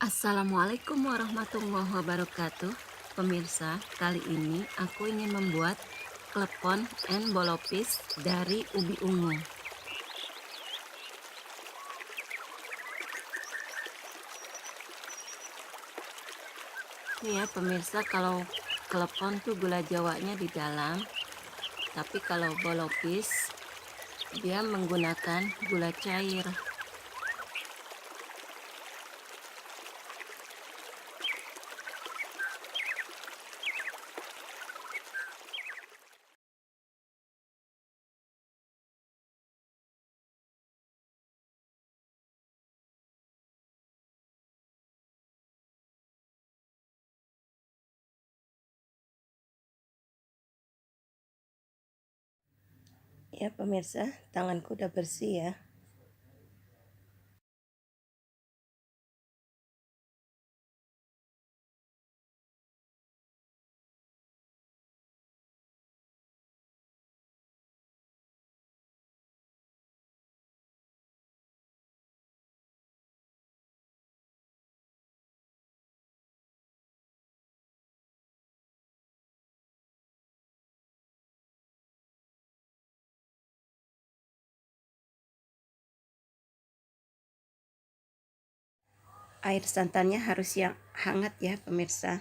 Assalamualaikum warahmatullahi wabarakatuh. Pemirsa, kali ini aku ingin membuat klepon and bolopis dari ubi ungu. Nih ya pemirsa, kalau klepon tuh gula jawanya di dalam, tapi kalau bolopis dia menggunakan gula cair. Ya pemirsa, tanganku udah bersih ya. Air santannya harus yang hangat ya pemirsa.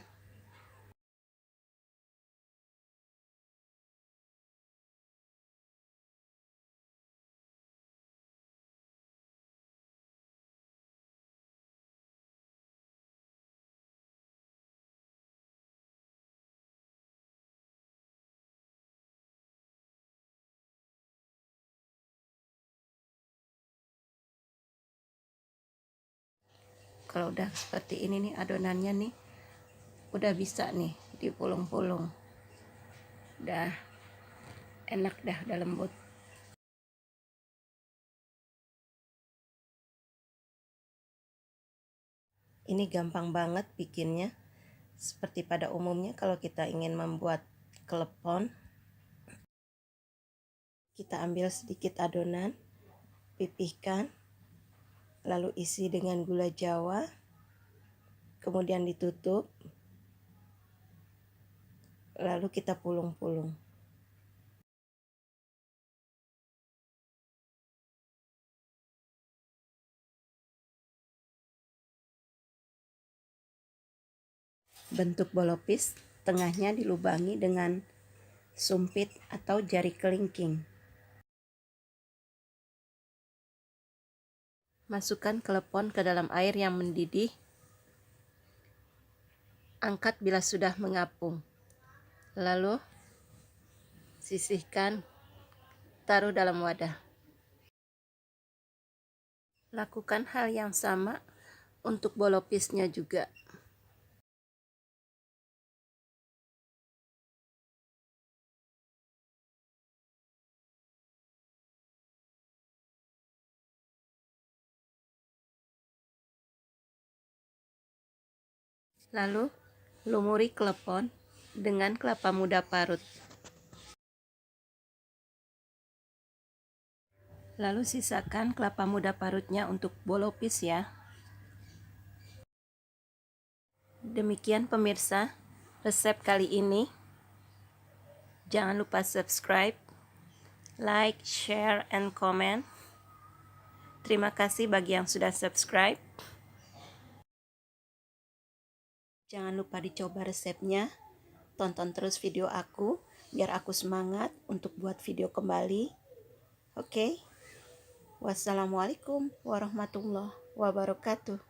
Kalau udah seperti ini nih adonannya nih, udah bisa nih dipulung-pulung. Udah enak dah, udah lembut. Ini gampang banget bikinnya. Seperti pada umumnya kalau kita ingin membuat klepon, kita ambil sedikit adonan, pipihkan, lalu isi dengan gula jawa, kemudian ditutup, lalu kita pulung-pulung. Bentuk bolopis tengahnya dilubangi dengan sumpit atau jari kelingking. Masukkan klepon ke dalam air yang mendidih. Angkat bila sudah mengapung. Lalu sisihkan, taruh dalam wadah. Lakukan hal yang sama untuk bolopisnya juga. Lalu lumuri klepon dengan kelapa muda parut. Lalu sisakan kelapa muda parutnya untuk bolopis ya. Demikian pemirsa, resep kali ini. Jangan lupa subscribe, like, share, and comment. Terima kasih bagi yang sudah subscribe. Jangan lupa dicoba resepnya. Tonton terus video aku biar aku semangat untuk buat video kembali. Oke. Wassalamualaikum warahmatullahi wabarakatuh.